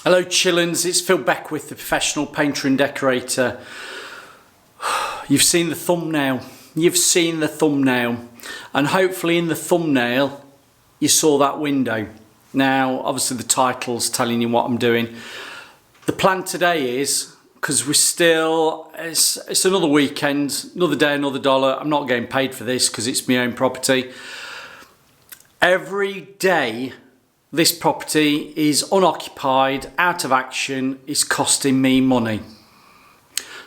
Hello Chillins, it's Phil Beckwith, the professional painter and decorator. You've seen the thumbnail, and hopefully in the thumbnail you saw that window. Now obviously the title's telling you what I'm doing. The plan today is, because we're still, it's another weekend, another day, another dollar. I'm not getting paid for this because it's my own property. Every day this property is unoccupied, out of action, is costing me money.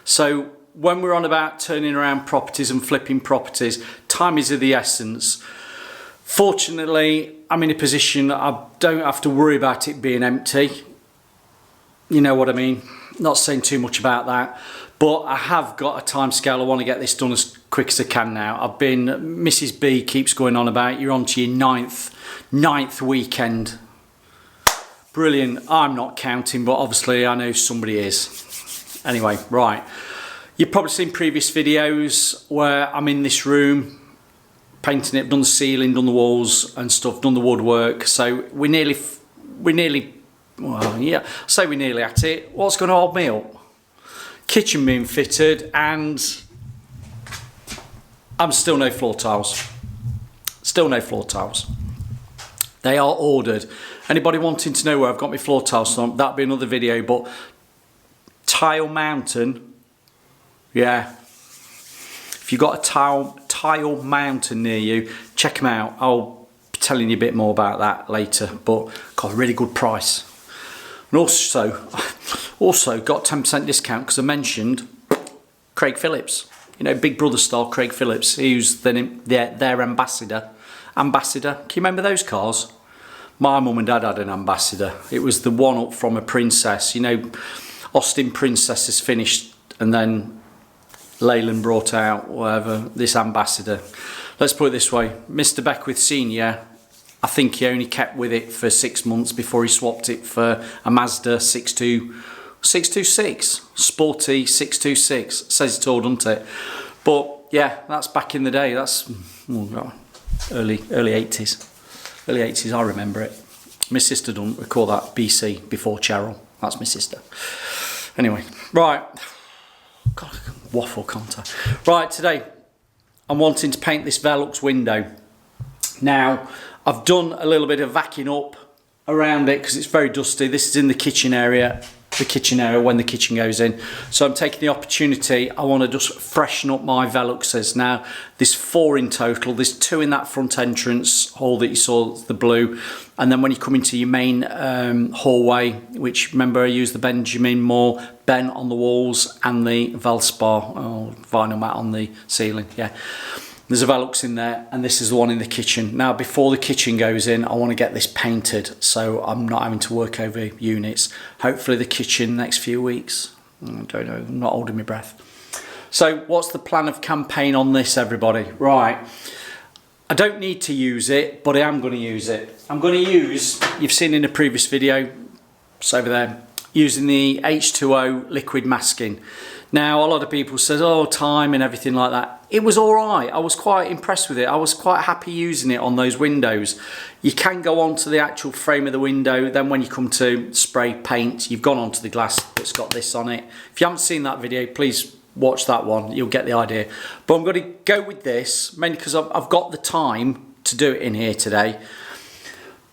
So when we're on about turning around properties and flipping properties, time is of the essence. Fortunately, I'm in a position I don't have to worry about it being empty. You know what I mean? Not saying too much about that, but I have got a time scale. I want to get this done as quick as I can now. Mrs. B keeps going on about you're on to your ninth weekend. Brilliant. I'm not counting, but obviously I know somebody is. Anyway, right. You've probably seen previous videos where I'm in this room painting it, done the ceiling, done the walls and stuff, done the woodwork. So we're nearly, well, yeah, I say we're nearly at it. What's going to hold me up? Kitchen being fitted, and I'm still no floor tiles. Still no floor tiles. They are ordered. Anybody wanting to know where I've got my floor tiles from, that'll be another video, but Tile Mountain, yeah. If you've got a tile mountain near you, check them out. I'll be telling you a bit more about that later, but got a really good price. And also got 10% discount because I mentioned Craig Phillips. You know, Big Brother style Craig Phillips. He's their ambassador. Ambassador. Can you remember those cars? My mum and dad had an Ambassador. It was the one up from a Princess. You know, Austin Princess is finished and then Leyland brought out whatever, this Ambassador. Let's put it this way, Mr. Beckwith Senior, I think he only kept with it for 6 months before he swapped it for a Mazda 626, sporty 626. Says it all, doesn't it? But yeah, that's back in the day. That's early 80s. Early 80s, I remember it. My sister doesn't recall that. BC, before Cheryl. That's my sister. Anyway, right. God, I can waffle, can't I? Right, today I'm wanting to paint this Velux window. Now, I've done a little bit of vacuuming up around it because it's very dusty. This is in the kitchen area when the kitchen goes in. So I'm taking the opportunity, I want to just freshen up my Veluxes. Now, there's 4 in total. There's 2 in that front entrance hall that you saw, the blue. And then when you come into your main hallway, which remember I used the Benjamin Moore Ben on the walls and the Velspar vinyl mat on the ceiling, yeah. There's a Velux in there, and this is the one in the kitchen. Now, before the kitchen goes in, I want to get this painted, so I'm not having to work over units. Hopefully the kitchen next few weeks. I don't know, I'm not holding my breath. So what's the plan of campaign on this, everybody? Right, I don't need to use it, but I am going to use it. I'm going to use, you've seen in a previous video, it's over there, using the H2O liquid masking. Now, a lot of people said, oh, time and everything like that. It was all right. I was quite impressed with it. I was quite happy using it on those windows. You can go onto the actual frame of the window. Then when you come to spray paint, you've gone onto the glass that's got this on it. If you haven't seen that video, please watch that one. You'll get the idea. But I'm going to go with this, mainly because I've got the time to do it in here today.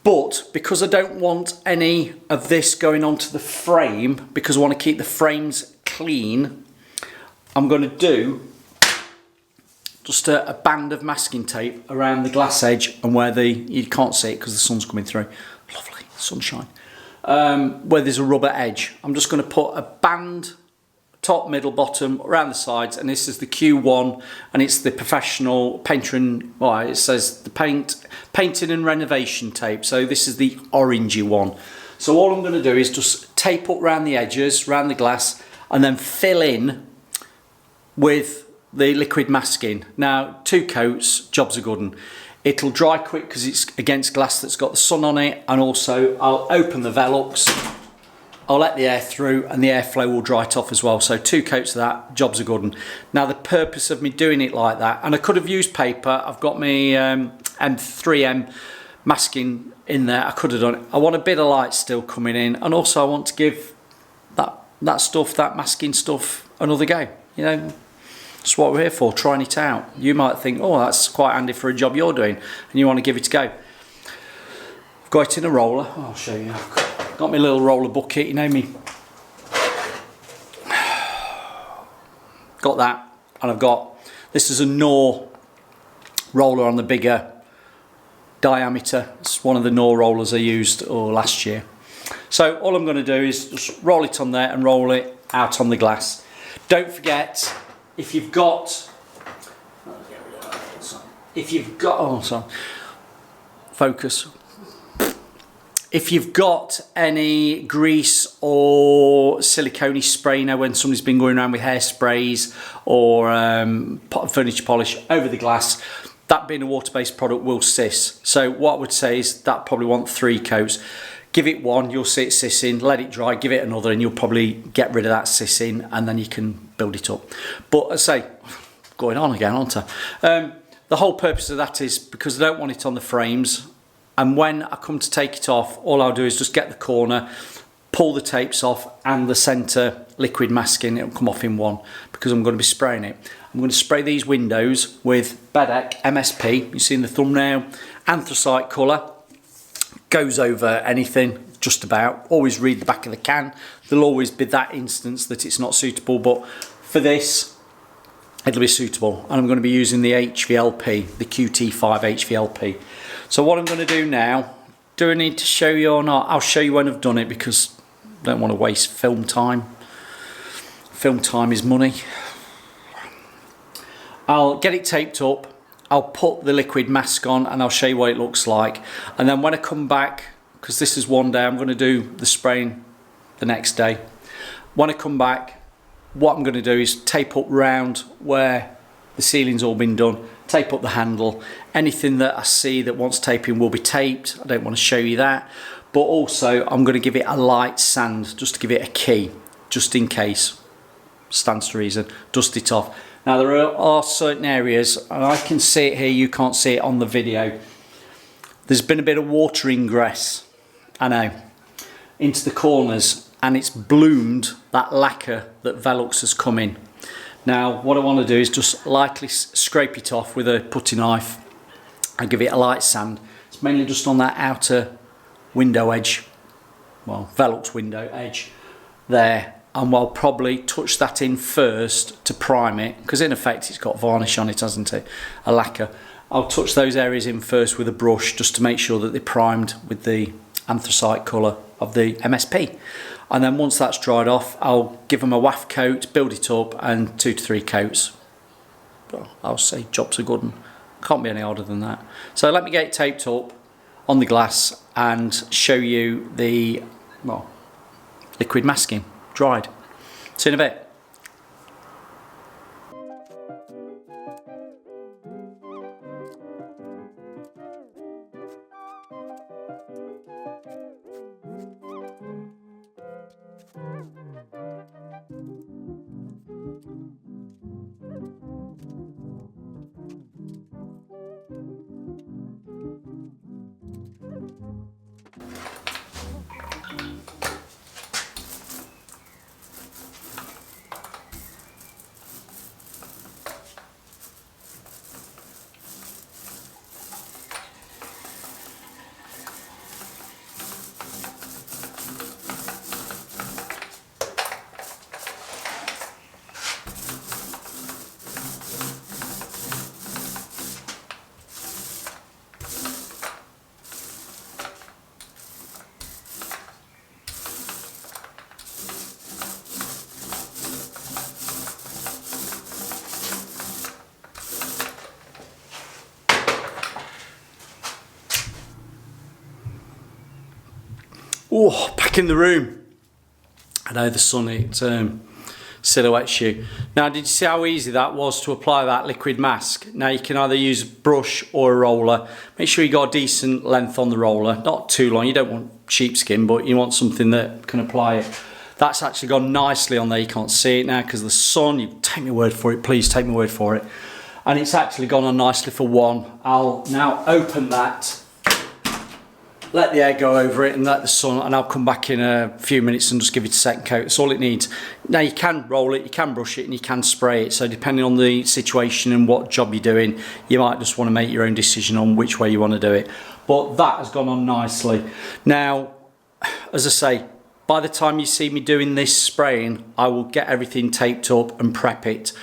But because I don't want any of this going onto the frame, because I want to keep the frames clean, I'm going to do just a band of masking tape around the glass edge and where you can't see it because the sun's coming through. Lovely sunshine. Where there's a rubber edge. I'm just going to put a band, top, middle, bottom, around the sides, and this is the Q1, and it's the professional painter and, well, it says the painting and renovation tape. So this is the orangey one. So all I'm going to do is just tape up around the edges, around the glass, and then fill in with the liquid masking. Now, 2 coats, job's a good one. It'll dry quick because it's against glass that's got the sun on it, and also I'll open the Velux, I'll let the air through, and the airflow will dry it off as well. So 2 coats of that, job's a good one. Now, the purpose of me doing it like that, and I could have used paper, I've got my M3M masking in there. I could have done it. I want a bit of light still coming in, and also I want to give that stuff, that masking stuff, another go. You know, that's what we're here for, trying it out. You might think, oh, that's quite handy for a job you're doing, and you want to give it a go. I've got it in a roller. I'll show you. I've got my little roller bucket, you know me. Got that, and I've got, this is a Knorr roller on the bigger diameter. It's one of the Knorr rollers I used last year. So all I'm going to do is just roll it on there and roll it out on the glass. Don't forget, if you've got, oh sorry, focus. If you've got any grease or silicone spray, you know, when somebody's been going around with hairsprays or furniture polish over the glass, that being a water-based product will sis. So what I would say is that probably want 3 coats. Give it one, you'll see it sissing, let it dry, give it another, and you'll probably get rid of that sissing, and then you can build it up. But as I say, going on again, aren't I? The whole purpose of that is because I don't want it on the frames, and when I come to take it off, all I'll do is just get the corner, pull the tapes off, and the centre liquid masking. It'll come off in one because I'm going to be spraying it. I'm going to spray these windows with Bedec MSP. You see in the thumbnail, anthracite colour. Goes over anything, just about. Always read the back of the can. There'll always be that instance that it's not suitable, but for this, it'll be suitable. And I'm going to be using the HVLP, the QT5 HVLP. So what I'm going to do now, do I need to show you or not? I'll show you when I've done it because I don't want to waste film time. Film time is money. I'll get it taped up. I'll put the liquid mask on and I'll show you what it looks like. And then when I come back, because this is one day, I'm going to do the spraying the next day. When I come back, what I'm going to do is tape up round where the ceiling's all been done, tape up the handle. Anything that I see that wants taping will be taped. I don't want to show you that. But also I'm going to give it a light sand just to give it a key, just in case. Stands to reason. Dust it off. Now there are certain areas, and I can see it here, you can't see it on the video. There's been a bit of water ingress, I know, into the corners, and it's bloomed that lacquer that Velux has come in. Now what I want to do is just lightly scrape it off with a putty knife and give it a light sand. It's mainly just on that outer window edge, well, Velux window edge there. And I'll probably touch that in first to prime it, because in effect it's got varnish on it, hasn't it? A lacquer. I'll touch those areas in first with a brush just to make sure that they're primed with the anthracite colour of the MSP. And then once that's dried off, I'll give them a waft coat, build it up, and 2 to 3 coats. I'll say jobs are good and can't be any harder than that. So let me get it taped up on the glass and show you the, well, liquid masking. Dried. See you in a bit. Oh, back in the room. I know the sun, it silhouettes you. Now, did you see how easy that was to apply that liquid mask? Now you can either use a brush or a roller. Make sure you got a decent length on the roller, not too long. You don't want sheepskin, but you want something that can apply it. That's actually gone nicely on there. You can't see it now because the sun, you take my word for it, please take my word for it. And it's actually gone on nicely for one. I'll now open that let the air go over it and let the sun, and I'll come back in a few minutes and just give it a second coat. That's all it needs. Now you can roll it, you can brush it, and you can spray it. So depending on the situation and what job you're doing, you might just want to make your own decision on which way you want to do it. But that has gone on nicely. Now, as I say, by the time you see me doing this spraying, I will get everything taped up and prep it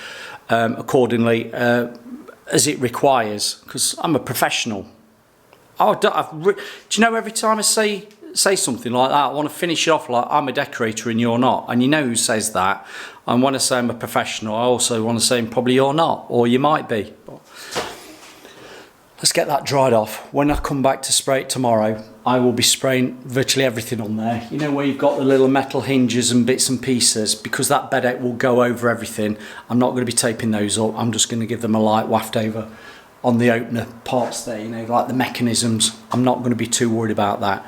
accordingly as it requires, because I'm a professional. Do you know, every time I say something like that, I want to finish it off like I'm a decorator and you're not. And you know who says that. And when I say I'm a professional, I also want to say probably you're not, or you might be. But let's get that dried off. When I come back to spray it tomorrow, I will be spraying virtually everything on there. You know where you've got the little metal hinges and bits and pieces, because that Bedec will go over everything. I'm not going to be taping those up. I'm just going to give them a light waft over on the opener parts there, you know, like the mechanisms. I'm not going to be too worried about that.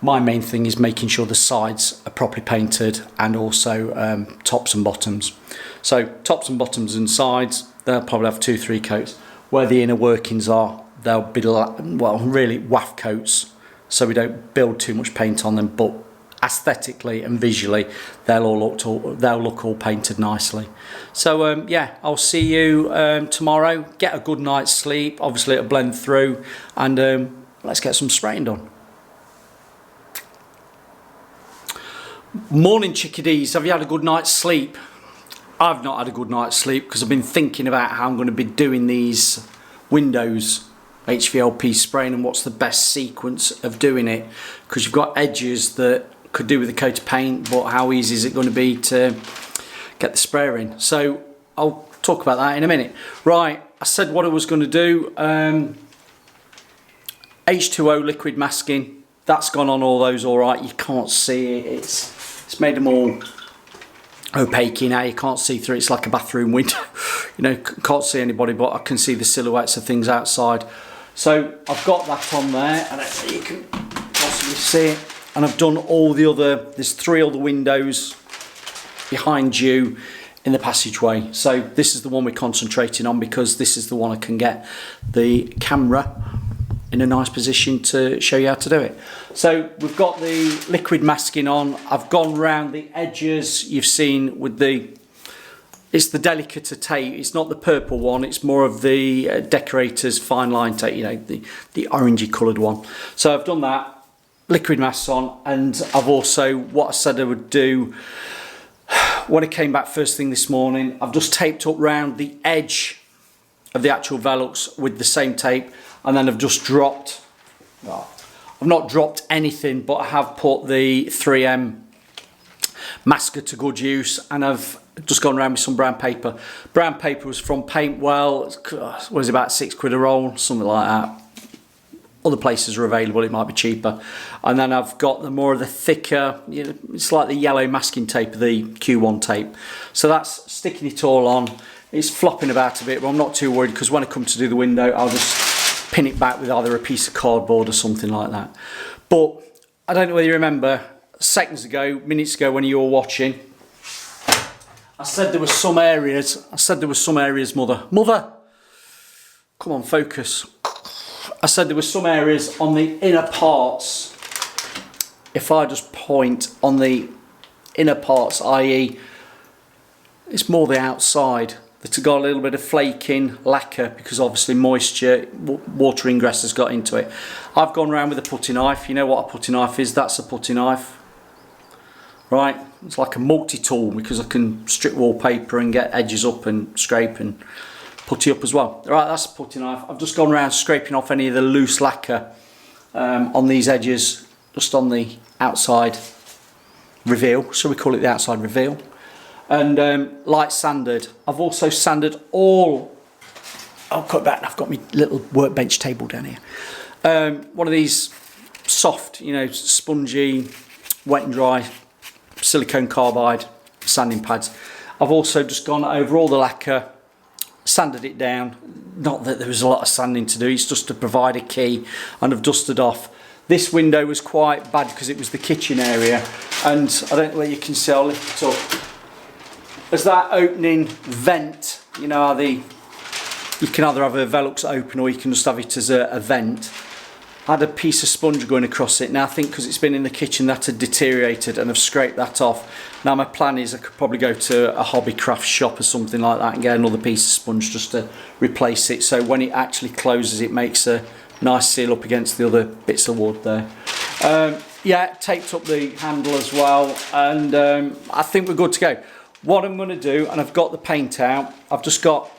My main thing is making sure the sides are properly painted, and also tops and bottoms. So tops and bottoms and sides, they'll probably have 2-3 coats. Where the inner workings are, they'll be, well, really waft coats, so we don't build too much paint on them, but aesthetically and visually they'll look all painted nicely. So yeah, I'll see you tomorrow. Get a good night's sleep, obviously it'll blend through, and let's get some spraying done. Morning chickadees, have you had a good night's sleep? I've not had a good night's sleep because I've been thinking about how I'm going to be doing these windows HVLP spraying and what's the best sequence of doing it, because you've got edges that could do with a coat of paint, but how easy is it going to be to get the sprayer in? So I'll talk about that in a minute. Right, I said what I was going to do. H2O liquid masking, that's gone on all those all right. You can't see it, it's made them all opaque now. You can't see through. It's like a bathroom window. You know, can't see anybody, but I can see the silhouettes of things outside. So I've got that on there, and you can possibly see it. And I've done all the other, there's 3 other windows behind you in the passageway. So this is the one we're concentrating on, because this is the one I can get the camera in a nice position to show you how to do it. So we've got the liquid masking on. I've gone round the edges you've seen with it's the delicater tape. It's not the purple one, it's more of the decorator's fine line tape, you know, the orangey coloured one. So I've done that, liquid masks on, and I've also, what I said I would do when I came back first thing this morning, I've just taped up round the edge of the actual Velux with the same tape, and then I've just dropped, well, I've not dropped anything, but I have put the 3M masker to good use, and I've just gone around with some brown paper. Brown paper was from Paintwell, it was about £6 a roll, something like that. Other places are available, it might be cheaper. And then I've got the more of the thicker, you know, it's like the yellow masking tape, the Q1 tape. So that's sticking it all on. It's flopping about a bit, but I'm not too worried, because when I come to do the window, I'll just pin it back with either a piece of cardboard or something like that. But I don't know whether you remember, seconds ago, minutes ago, when you were watching, I said there were some areas, Mother, come on, focus. I said there were some areas on the inner parts, if I just point on the inner parts, i.e. it's more the outside, that have got a little bit of flaking lacquer, because obviously moisture, water ingress has got into it. I've gone around with a putty knife. You know what a putty knife is? That's a putty knife. Right, it's like a multi-tool, because I can strip wallpaper and get edges up and scrape and putty up as well. Right, that's a putty knife. I've just gone around scraping off any of the loose lacquer on these edges, just on the outside reveal. Shall we call it the outside reveal? And light sanded. I've also sanded all. I'll cut back. I've got my little workbench table down here. One of these soft, you know, spongy, wet and dry silicone carbide sanding pads. I've also just gone over all the lacquer, sanded it down. Not that there was a lot of sanding to do, it's just to provide a key, and I've dusted off. This window was quite bad because it was the kitchen area, and I don't know whether you can see, I'll lift it up. As that opening vent, you know how you can either have a Velux open or you can just have it as a vent. I had a piece of sponge going across it. Now I think because it's been in the kitchen that had deteriorated and I've scraped that off. Now my plan is I could probably go to a hobby craft shop or something like that and get another piece of sponge just to replace it, so when it actually closes it makes a nice seal up against the other bits of wood there. Yeah, taped up the handle as well, and I think we're good to go. What I'm going to do, and I've got the paint out, I've just got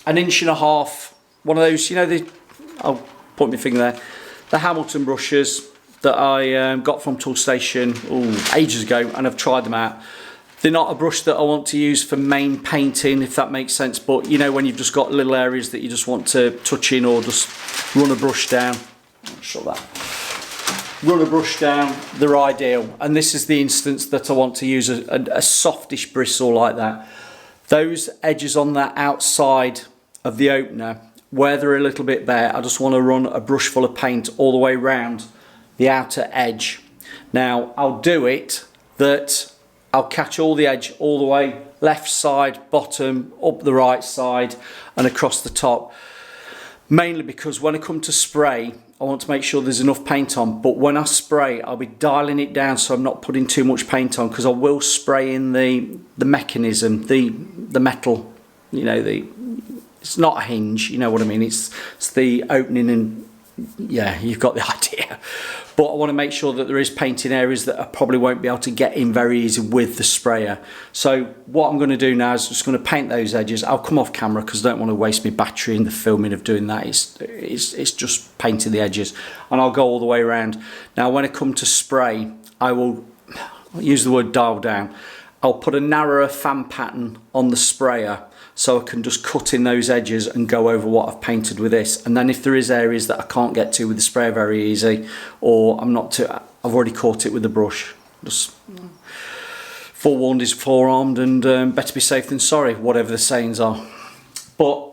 1.5 inches, one of those, you know, I'll put my finger there, the Hamilton brushes that I got from Toolstation ages ago, and I've tried them out. They're not a brush that I want to use for main painting, if that makes sense, but you know, when you've just got little areas that you just want to touch in or just run a brush down, I'll show that. Run a brush down, they're ideal, and this is the instance that I want to use a softish bristle like that. Those edges on that outside of the opener, where they're a little bit bare, I just want to run a brush full of paint all the way round the outer edge. Now I'll do it that I'll catch all the edge all the way left side, bottom, up the right side and across the top, mainly because when I come to spray I want to make sure there's enough paint on, but when I spray I'll be dialing it down so I'm not putting too much paint on, because I will spray in the mechanism, the metal, you know, it's not a hinge, you know what I mean, it's the opening, and yeah, you've got the idea. But I want to make sure that there is paint in areas that I probably won't be able to get in very easy with the sprayer. So what I'm going to do now is just going to paint those edges. I'll come off camera because I don't want to waste my battery in the filming of doing that. It's just painting the edges, and I'll go all the way around. Now when I come to spray, I will use the word dial down. I'll put a narrower fan pattern on the sprayer so I can just cut in those edges and go over what I've painted with this. And then if there is areas that I can't get to with the sprayer very easy, or I've already caught it with the brush, just forewarned is forearmed, and better be safe than sorry, whatever the sayings are.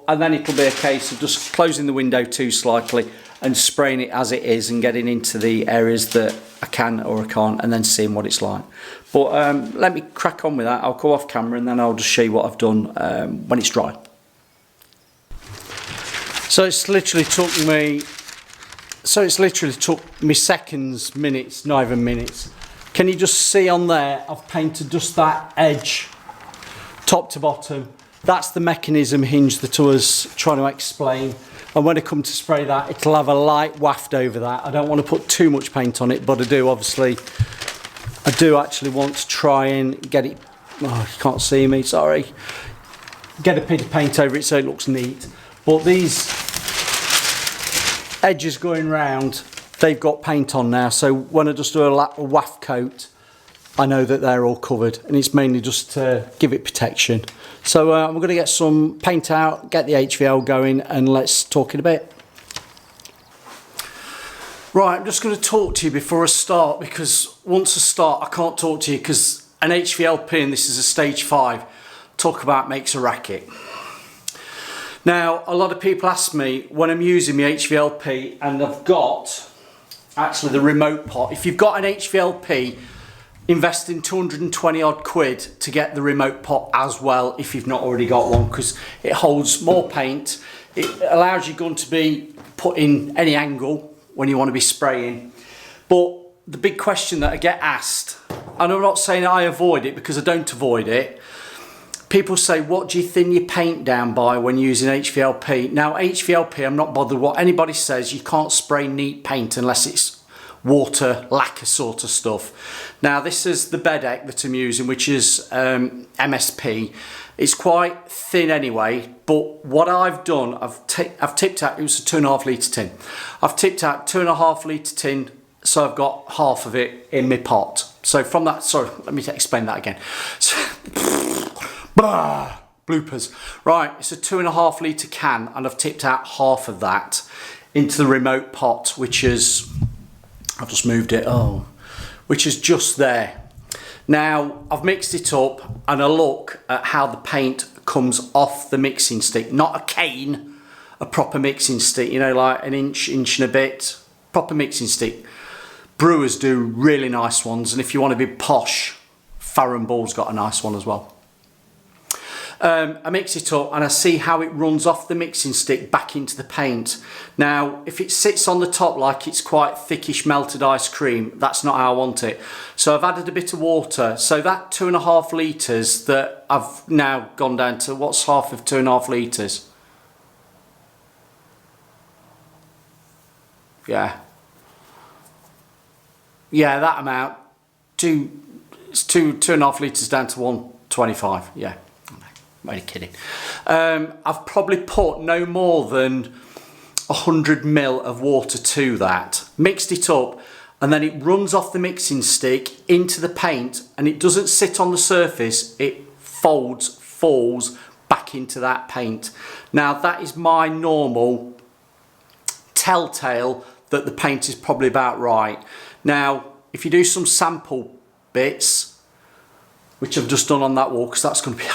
And then it'll be a case of just closing the window too slightly and spraying it as it is and getting into the areas that I can or I can't, and then seeing what it's like. But let me crack on with that. I'll go off camera and then I'll just show you what I've done when it's dry. So it's literally took me seconds, minutes, not even minutes. Can you just see on there, I've painted just that edge, top to bottom. That's the mechanism hinge that I was trying to explain. And when I come to spray that, it'll have a light waft over that. I don't want to put too much paint on it, but I do actually want to try and get it, oh, you can't see me, sorry. Get a bit of paint over it so it looks neat. But these edges going round, they've got paint on now. So when I just do a waft coat, I know that they're all covered, and it's mainly just to give it protection. So I'm going to get some paint out, get the HVL going, and let's talk in a bit. Right, I'm just going to talk to you before I start, because once I start I can't talk to you, because an HVLP, and this is a stage 5, talk about makes a racket. Now a lot of people ask me when I'm using my HVLP, and I've got actually the remote pot. If you've got an HVLP, invest in 220 odd quid to get the remote pot as well if you've not already got one, because it holds more paint. It allows your gun to be put in any angle when you want to be spraying. But the big question that I get asked, and I'm not saying I avoid it because I don't avoid it, people say, what do you thin your paint down by when using HVLP? Now HVLP, I'm not bothered what anybody says, you can't spray neat paint unless it's water lacquer sort of stuff. Now this is the Bedec that I'm using, which is MSP. It's quite thin anyway, but what I've done, I've tipped out, it was a 2.5 litre tin. I've tipped out 2.5 litre tin, so I've got half of it in my pot. So from that, sorry, let me explain that again. So, bloopers. Right, it's a 2.5 litre can, and I've tipped out half of that into the remote pot, which is, I've just moved it, which is just there. Now I've mixed it up, and I look at how the paint comes off the mixing stick, not a cane, a proper mixing stick, you know, like an inch and a bit, proper mixing stick. Brewers do really nice ones, and if you want to be posh, Farron Ball's got a nice one as well. I mix it up and I see how it runs off the mixing stick back into the paint. Now, if it sits on the top like it's quite thickish melted ice cream, that's not how I want it. So I've added a bit of water. So that 2.5 litres that I've now gone down to, what's half of 2.5 litres? Yeah, that amount. It's 2.5 litres down to 125. Yeah, I'm only kidding. I've probably put no more than 100 ml of water to that, mixed it up, and then it runs off the mixing stick into the paint, and it doesn't sit on the surface, it falls back into that paint. Now that is my normal telltale that the paint is probably about right. Now, if you do some sample bits, which I've just done on that wall, because that's going to be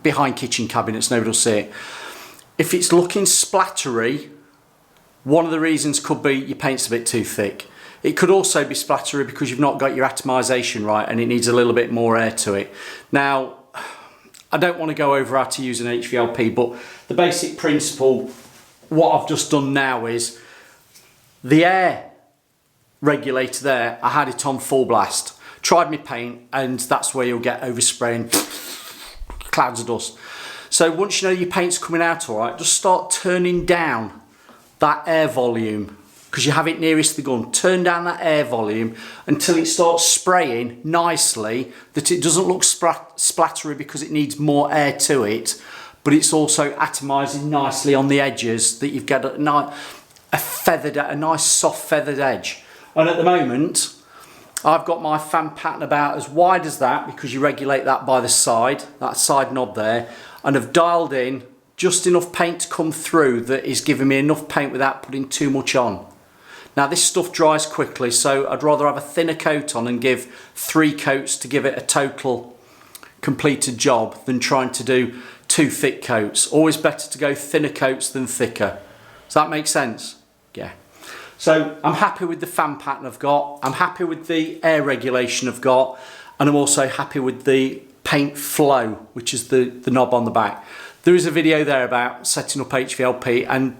behind kitchen cabinets, nobody will see it. If it's looking splattery, one of the reasons could be your paint's a bit too thick. It could also be splattery because you've not got your atomization right and it needs a little bit more air to it. Now, I don't want to go over how to use an HVLP, but the basic principle, what I've just done now is the air regulator there, I had it on full blast. Tried my paint, and that's where you'll get overspraying clouds of dust. So once you know your paint's coming out all right, just start turning down that air volume, because you have it nearest the gun. Turn down that air volume until it starts spraying nicely, that it doesn't look splattery because it needs more air to it, but it's also atomizing nicely on the edges, that you've got a nice soft feathered edge. And at the moment, I've got my fan pattern about as wide as that, because you regulate that by the side, that side knob there, and I've dialed in just enough paint to come through that is giving me enough paint without putting too much on. Now this stuff dries quickly, so I'd rather have a thinner coat on and give 3 coats to give it a total completed job than trying to do 2 thick coats. Always better to go thinner coats than thicker. Does that make sense? Yeah. So I'm happy with the fan pattern I've got, I'm happy with the air regulation I've got, and I'm also happy with the paint flow, which is the knob on the back. There is a video there about setting up HVLP, and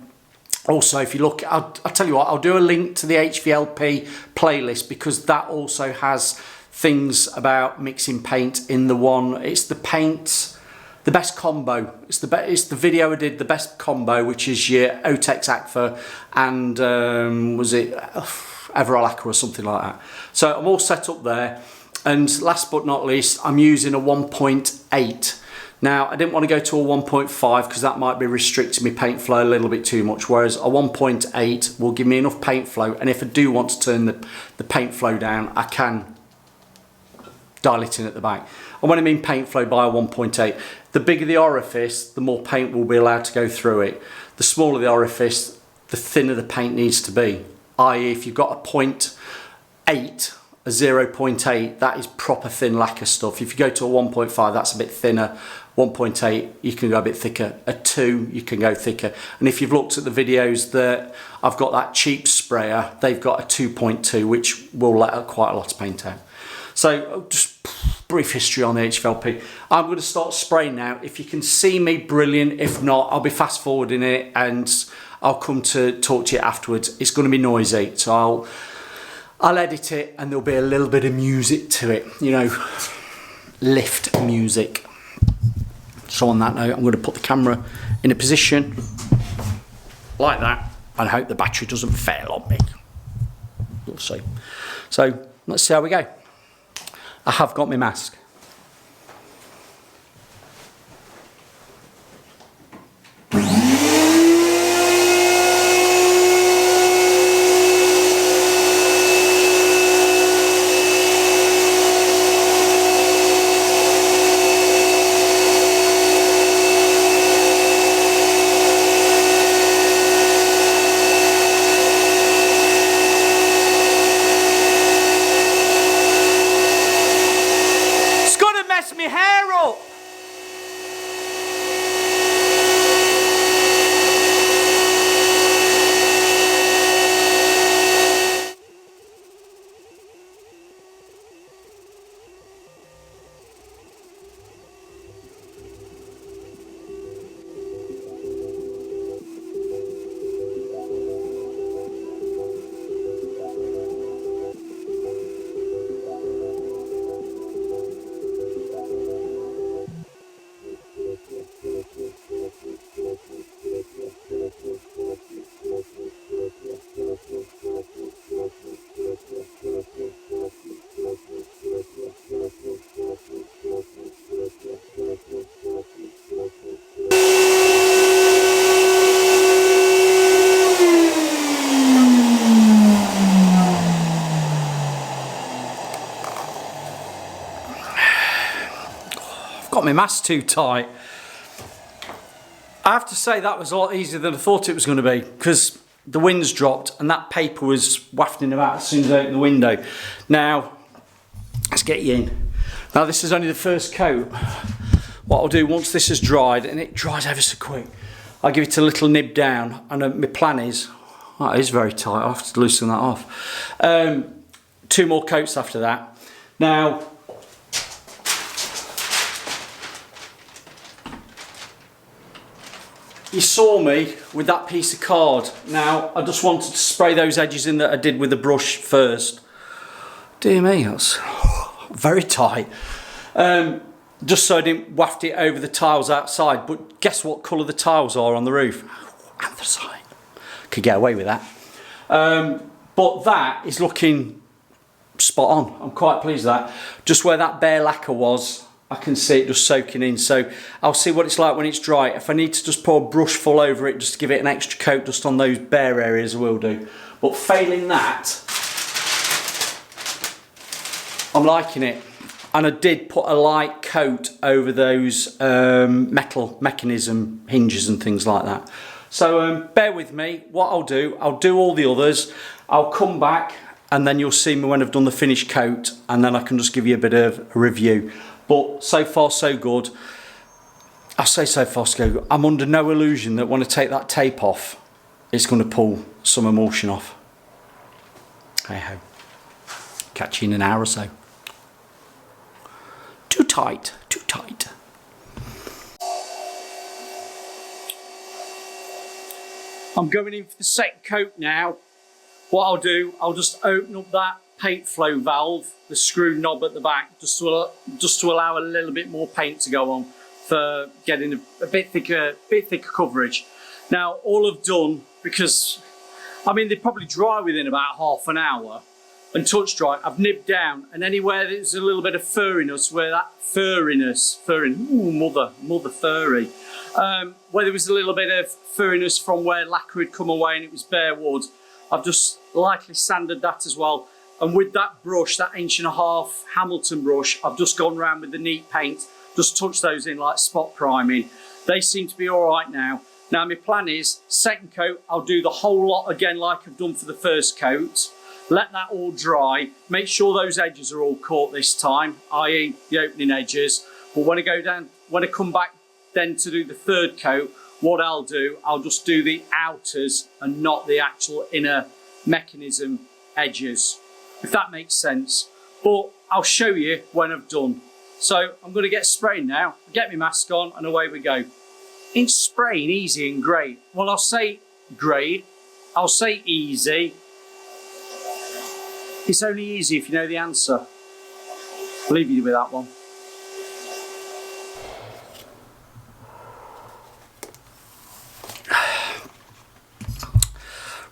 also if you look, I'll tell you what, I'll do a link to the HVLP playlist, because that also has things about mixing paint in the one. It's the paint, the best combo. It's the video I did, the best combo, which is your Otex Aqua and was it Everall Aqua or something like that. So I'm all set up there, and last but not least, I'm using a 1.8. Now I didn't want to go to a 1.5 because that might be restricting my paint flow a little bit too much, whereas a 1.8 will give me enough paint flow, and if I do want to turn the paint flow down, I can dial it in at the back. And when I mean paint flow by a 1.8, the bigger the orifice, the more paint will be allowed to go through it. The smaller the orifice, the thinner the paint needs to be. I.e. if you've got a 0.8, a 0.8, that is proper thin lacquer stuff. If you go to a 1.5, that's a bit thinner. 1.8, you can go a bit thicker. A 2, you can go thicker. And if you've looked at the videos that I've got that cheap sprayer, they've got a 2.2, which will let out quite a lot of paint out. So just brief history on the HVLP. I'm going to start spraying now. If you can see me, brilliant. If not, I'll be fast forwarding it and I'll come to talk to you afterwards. It's going to be noisy, so I'll edit it and there'll be a little bit of music to it, you know, lift music. So on that note, I'm going to put the camera in a position like that and hope the battery doesn't fail on me. We'll see. So let's see how we go. I have got my mask. My hair up. got my mask too tight. I have to say that was a lot easier than I thought it was going to be, because the wind's dropped and that paper was wafting about as soon as I opened the window. Now, let's get you in. Now this is only the first coat. What I'll do, once this has dried, and it dries ever so quick, I'll give it a little nib down, and my plan is, oh, it is very tight, I'll have to loosen that off. 2 more coats after that. Now, you saw me with that piece of card. Now, I just wanted to spray those edges in that I did with the brush first. Dear me, that's very tight. Just so I didn't waft it over the tiles outside. But guess what colour the tiles are on the roof? Anthracite. Could get away with that. But that is looking spot on. I'm quite pleased with that. Just where that bare lacquer was, I can see it just soaking in. So I'll see what it's like when it's dry. If I need to just pour a brush full over it just to give it an extra coat just on those bare areas, I will do. But failing that, I'm liking it. And I did put a light coat over those metal mechanism hinges and things like that. So bear with me. What I'll do all the others. I'll come back and then you'll see me when I've done the finished coat, and then I can just give you a bit of a review. But so far so good. I say so far so good. I'm under no illusion that when I take that tape off, it's going to pull some emulsion off. Hey ho. Catch you in an hour or so. Too tight, too tight. I'm going in for the second coat now. What I'll do, I'll just open up that paint flow valve, the screw knob at the back, just to allow a little bit more paint to go on for getting a bit thicker coverage. Now, all I've done, because I mean they probably dry within about half an hour, and touch dry, I've nibbed down, and anywhere there's a little bit of furriness, where that mother furry, where there was a little bit of furriness from where lacquer had come away and it was bare wood, I've just lightly sanded that as well. And with that brush, that 1.5" Hamilton brush, I've just gone around with the neat paint, just touched those in like spot priming. They seem to be all right now. Now my plan is, second coat, I'll do the whole lot again like I've done for the first coat. Let that all dry, make sure those edges are all caught this time, i.e. the opening edges. But when I come back then to do the third coat, what I'll do, I'll just do the outers and not the actual inner mechanism edges, if that makes sense. But I'll show you when I've done. So I'm going to get spraying now, get my mask on, and away we go. In spraying easy and great, well, I'll say great, I'll say easy. It's only easy if you know the answer. I'll leave you with that one.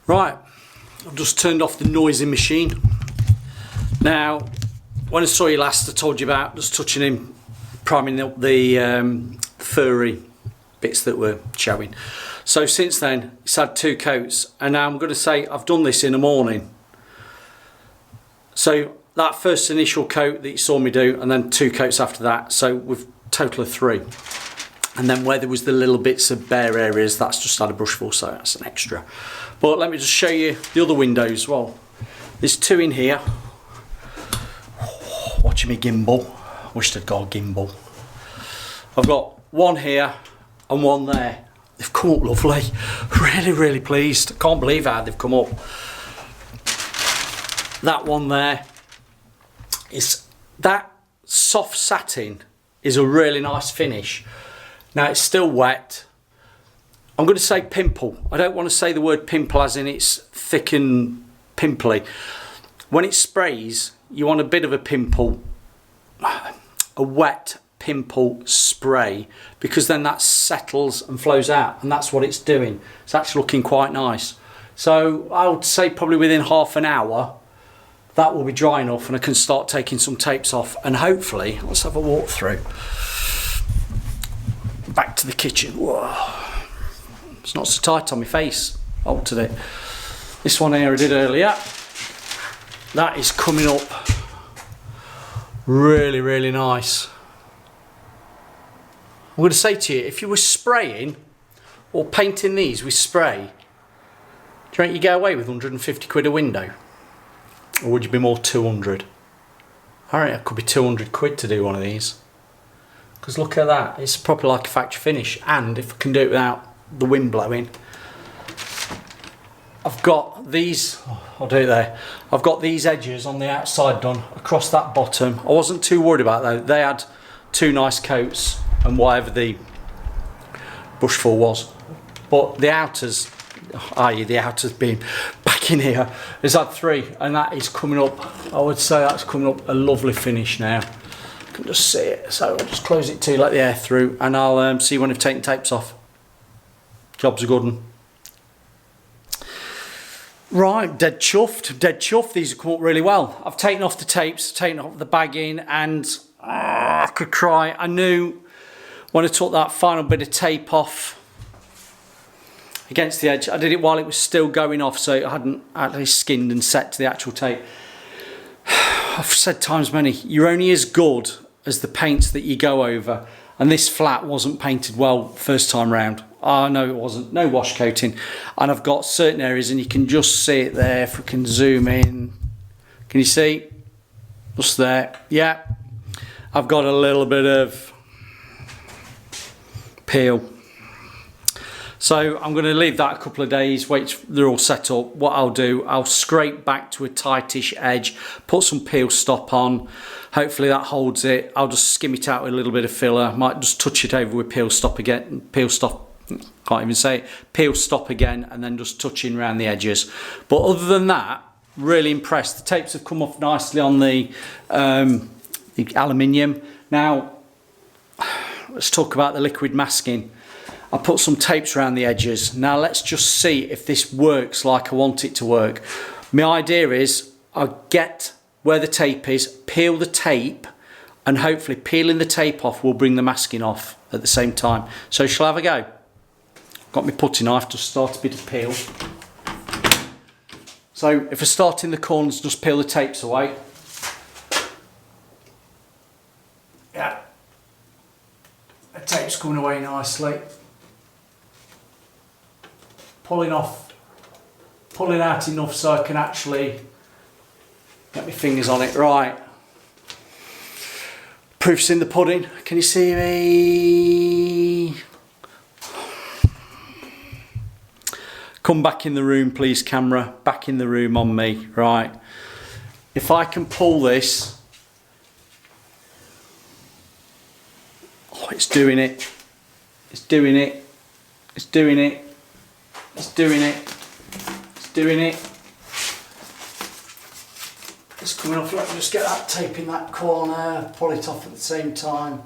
Right, I've just turned off the noisy machine. Now, when I saw you last, I told you about just touching in, priming up the furry bits that were showing. So since then, it's had 2 coats, and now I'm going to say I've done this in the morning. So that first initial coat that you saw me do, and then 2 coats after that, so with total of 3. And then where there was the little bits of bare areas, that's just had a brush full, so that's an extra. But let me just show you the other windows. Well, there's 2 in here. Watching me gimbal. Wished I'd got a gimbal. I've got 1 here and 1 there. They've come up lovely. Really, really pleased. Can't believe how they've come up. That one there is that soft satin is a really nice finish. Now it's still wet. I'm going to say pimple. I don't want to say the word pimple as in it's thick and pimply. When it sprays, you want a bit of a pimple, a wet pimple spray, because then that settles and flows out, and that's what it's doing. It's actually looking quite nice. So I would say probably within half an hour that will be dry enough and I can start taking some tapes off, and hopefully, let's have a walk through. Back to the kitchen. Whoa. It's not so tight on my face. Altered it. This one here I did earlier. That is coming up really, really nice. going to say to you, if you were spraying or painting these with spray, do you think you go away with 150 quid a window? Or would you be more 200? I reckon it could be 200 quid to do one of these. Because look at that, it's proper like a factory finish. And if I can do it without the wind blowing, I've got these, I'll do it there. I've got these edges on the outside done across that bottom. I wasn't too worried about that. They had 2 nice coats and whatever the bushful was. But the outers, i.e. the outers being back in here, has had 3, and that is coming up, I would say that's coming up a lovely finish now. You can just see it, so I'll just close it to let the air through, and I'll see when I've taken tapes off. Job's a good one. Right, dead chuffed, dead chuffed. These have come up really well. I've taken off the tapes, taken off the bagging, and I could cry. I knew when I took that final bit of tape off against the edge, I did it while it was still going off, so it hadn't actually skinned and set to the actual tape. I've said times many, you're only as good as the paints that you go over, and this flat wasn't painted well first time round. Oh no, it wasn't, no wash coating, and I've got certain areas, and you can just see it there. If we can zoom in, can you see? Just there, yeah. I've got a little bit of peel. So I'm going to leave that a couple of days, wait till they're all set up. What I'll do, I'll scrape back to a tightish edge, put some peel stop on. Hopefully that holds it. I'll just skim it out with a little bit of filler. Might just touch it over with peel stop again. Peel stop, can't even say it. Peel stop again, and then just touching around the edges. But other than that, really impressed. The tapes have come off nicely on the aluminium. Now, let's talk about the liquid masking. I put some tapes around the edges. Now let's just see if this works like I want it to work. My idea is I'll get where the tape is, peel the tape, and hopefully peeling the tape off will bring the masking off at the same time. So shall I have a go? Got my putty knife to start a bit of peel. So if I start in the corners, just peel the tapes away. Yeah, the tape's coming away nicely. Pulling out enough so I can actually get my fingers on it. Right, proof's in the pudding. Can you see me? Come back in the room please, camera, back in the room on me. Right, if I can pull this, oh, it's doing it, it's doing it, it's doing it. It's doing it, it's doing it. It's coming off. Let me just get that tape in that corner, pull it off at the same time.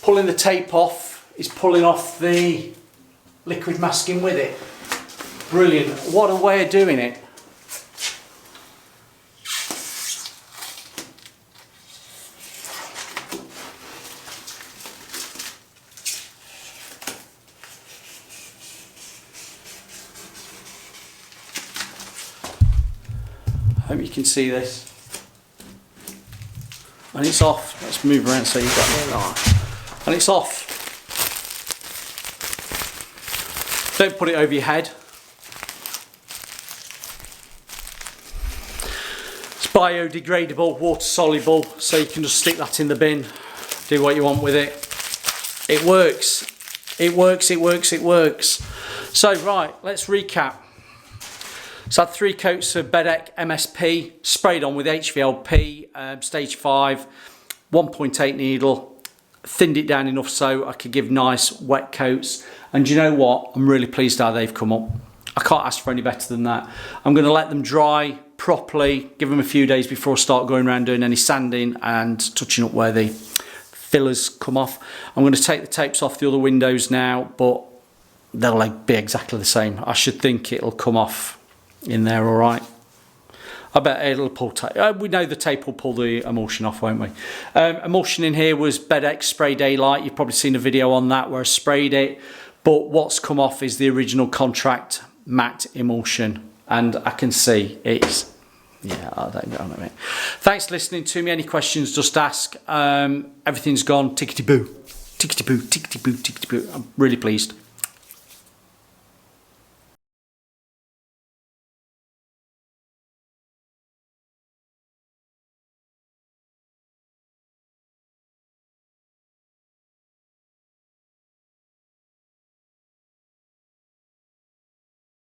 Pulling the tape off is pulling off the liquid masking with it. Brilliant, what a way of doing it. Hope you can see this. And it's off. Let's move around so you've got it. And it's off. Don't put it over your head. It's biodegradable, water soluble, so you can just stick that in the bin, do what you want with it. It works. It works, it works, it works. So right, let's recap. So I had 3 coats of Bedec MSP, sprayed on with HVLP, stage 5, 1.8 needle, thinned it down enough so I could give nice wet coats. And you know what? I'm really pleased how they've come up. I can't ask for any better than that. I'm going to let them dry properly, give them a few days before I start going around doing any sanding and touching up where the fillers come off. I'm going to take the tapes off the other windows now, but they'll be exactly the same. I should think it'll come off in there all right. I bet it'll pull tape. We know the tape will pull the emulsion off, won't we? Emulsion in here was Bedec Spray Daylight. You've probably seen a video on that where I sprayed it, but what's come off is the original contract matte emulsion, and I can see it's Yeah, I don't know, mate. Thanks for listening to me. Any questions, just ask. Everything's gone tickety-boo. Tickety-boo, tickety-boo, tickety-boo. I'm really pleased.